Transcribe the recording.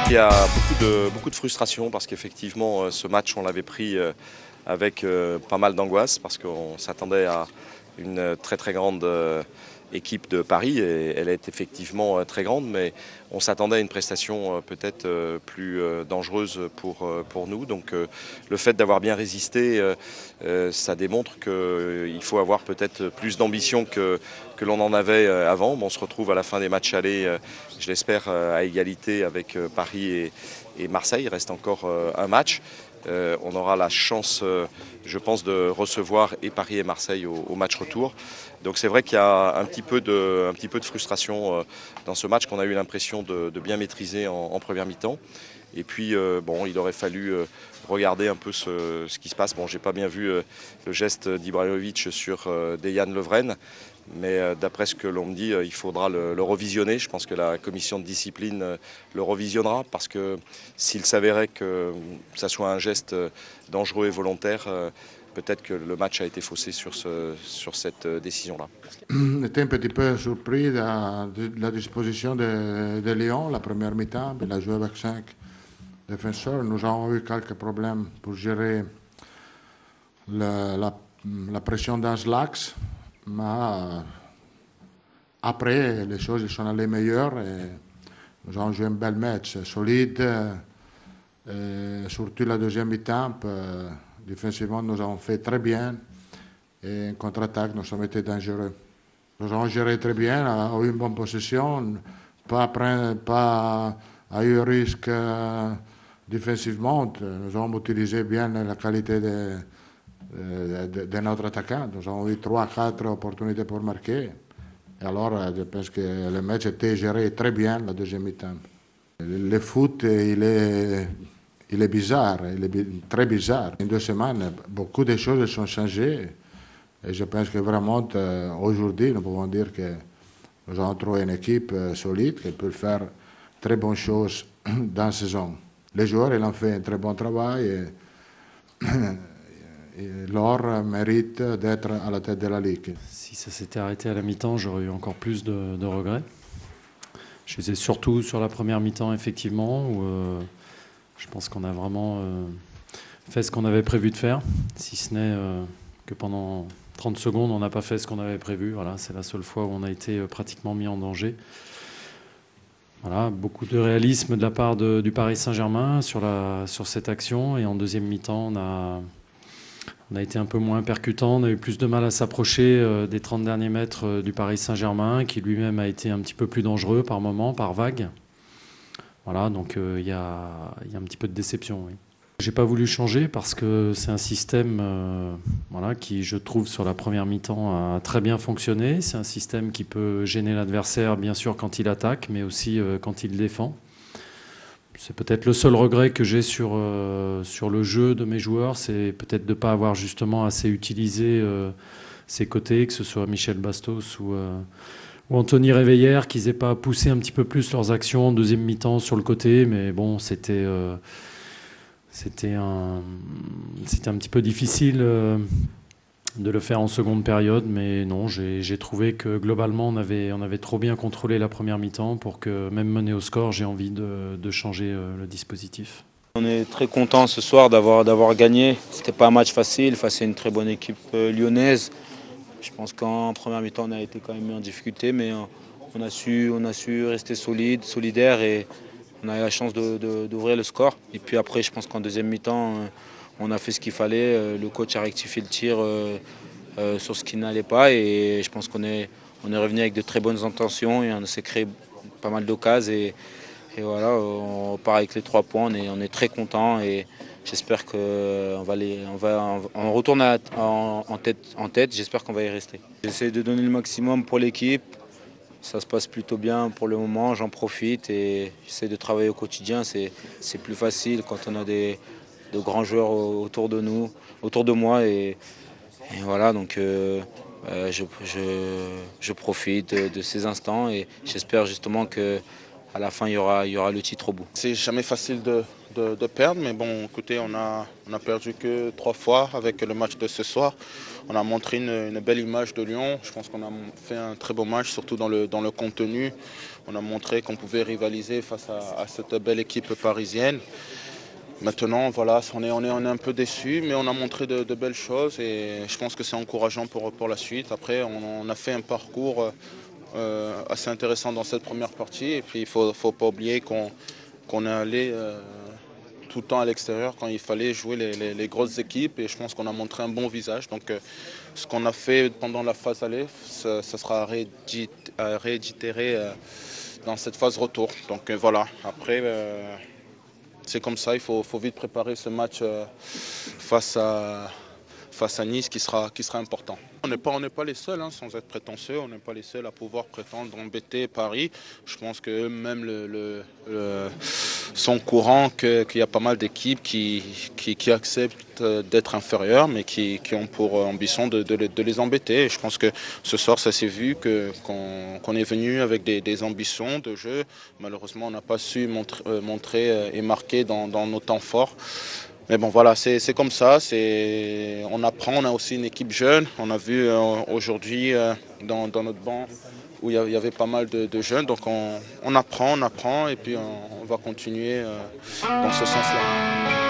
Il y a beaucoup de frustration parce qu'effectivement ce match on l'avait pris avec pas mal d'angoisse parce qu'on s'attendait à une très grande équipe de Paris et elle est effectivement très grande, mais on s'attendait à une prestation peut-être plus dangereuse pour nous. Donc le fait d'avoir bien résisté, ça démontre qu'il faut avoir peut-être plus d'ambition que l'on en avait avant. On se retrouve à la fin des matchs allés, je l'espère, à égalité avec Paris et Marseille. Il reste encore un match. On aura la chance, je pense, de recevoir et Paris et Marseille au match retour. Donc c'est vrai qu'il y a un petit peu de frustration dans ce match qu'on a eu l'impression de bien maîtriser en première mi-temps. Et puis bon, il aurait fallu regarder un peu ce qui se passe. Bon, j'ai pas bien vu le geste d'Ibrahimovic sur Dejan Lovren, mais d'après ce que l'on me dit, il faudra le revisionner. Je pense que la commission de discipline le revisionnera parce que s'il s'avérait que ça soit un geste dangereux et volontaire, peut-être que le match a été faussé sur cette décision-là. J'étais un petit peu surpris de la disposition de Lyon, la première mi-temps. Il a joué avec 5 défenseurs. Nous avons eu quelques problèmes pour gérer la pression dans l'axe. Mais après, les choses sont allées meilleures et nous avons joué un bel match, solide. Et surtout la deuxième mi-temps, défensivement, nous avons fait très bien. Et en contre-attaque, nous sommes été dangereux. Nous avons géré très bien, avons eu une bonne possession, pas eu risque défensivement. Nous avons utilisé bien la qualité de notre attaquant. Nous avons eu 3-4 opportunités pour marquer. Et alors, je pense que le match était géré très bien la deuxième mi-temps. Le foot, il est bizarre, il est très bizarre. En 2 semaines, beaucoup de choses sont changées. Et je pense que vraiment, aujourd'hui, nous pouvons dire que nous avons trouvé une équipe solide qui peut faire très bonnes choses dans la saison. Les joueurs, ils ont fait un très bon travail et Laure mérite d'être à la tête de la Ligue. Si ça s'était arrêté à la mi-temps, j'aurais eu encore plus de regrets. Je faisais surtout sur la première mi-temps, effectivement, où je pense qu'on a vraiment fait ce qu'on avait prévu de faire, si ce n'est que pendant 30 secondes, on n'a pas fait ce qu'on avait prévu. Voilà, c'est la seule fois où on a été pratiquement mis en danger. Voilà, beaucoup de réalisme de la part du Paris Saint-Germain sur cette action. Et en deuxième mi-temps, on a été un peu moins percutant. On a eu plus de mal à s'approcher des 30 derniers mètres du Paris Saint-Germain, qui lui-même a été un petit peu plus dangereux par moment, par vague. Voilà, donc il y a un petit peu de déception, oui. J'ai pas voulu changer parce que c'est un système voilà, qui, je trouve, sur la première mi-temps a très bien fonctionné. C'est un système qui peut gêner l'adversaire, bien sûr, quand il attaque, mais aussi quand il défend. C'est peut-être le seul regret que j'ai sur le jeu de mes joueurs, c'est peut-être de ne pas avoir justement assez utilisé ces côtés, que ce soit Michel Bastos ou Anthony Réveillère, qu'ils n'aient pas poussé un petit peu plus leurs actions en deuxième mi-temps sur le côté, mais bon, c'était un petit peu difficile de le faire en seconde période, mais non, j'ai trouvé que globalement on avait trop bien contrôlé la première mi-temps pour que, même mené au score, j'ai envie de changer le dispositif. On est très content ce soir d'avoir gagné. C'était pas un match facile face à une très bonne équipe lyonnaise. Je pense qu'en première mi-temps on a été quand même mis en difficulté, mais on a su rester solidaire et on a eu la chance d'ouvrir le score. Et puis après, je pense qu'en deuxième mi-temps, on a fait ce qu'il fallait. Le coach a rectifié le tir sur ce qui n'allait pas. Et je pense qu'on est revenu avec de très bonnes intentions et on s'est créé pas mal d'occasions. Et voilà, on part avec les 3 points. On est très content et j'espère qu'on on retourne en tête. J'espère qu'on va y rester. J'essaie de donner le maximum pour l'équipe. Ça se passe plutôt bien pour le moment, j'en profite et j'essaie de travailler au quotidien. C'est plus facile quand on a de grands joueurs autour de moi. Et voilà, donc je profite de ces instants et j'espère justement que à la fin, il y aura le titre au bout. C'est jamais facile de perdre, mais bon, écoutez, on a perdu que 3 fois avec le match de ce soir. On a montré une belle image de Lyon. Je pense qu'on a fait un très beau match, surtout dans le contenu. On a montré qu'on pouvait rivaliser face à cette belle équipe parisienne. Maintenant, voilà, on est un peu déçus, mais on a montré de belles choses et je pense que c'est encourageant pour la suite. Après, on a fait un parcours assez intéressant dans cette première partie et puis il ne faut pas oublier qu'on est allé tout le temps à l'extérieur quand il fallait jouer les grosses équipes et je pense qu'on a montré un bon visage. Donc ce qu'on a fait pendant la phase aller, ça sera réitéré dans cette phase retour. Donc voilà, après c'est comme ça, il faut vite préparer ce match face à Nice qui sera important. On n'est pas les seuls, hein, sans être prétentieux, on n'est pas les seuls à pouvoir prétendre embêter Paris. Je pense qu'eux-mêmes sont courants qu'il y a pas mal d'équipes qui acceptent d'être inférieures, mais qui ont pour ambition de les embêter. Et je pense que ce soir, ça s'est vu qu'on est venu avec des ambitions de jeu. Malheureusement, on n'a pas su montrer et marquer dans nos temps forts. Mais bon voilà, c'est comme ça, on apprend, on a aussi une équipe jeune. On a vu aujourd'hui dans notre banc où il y avait pas mal de jeunes. Donc on apprend et puis on va continuer dans ce sens-là.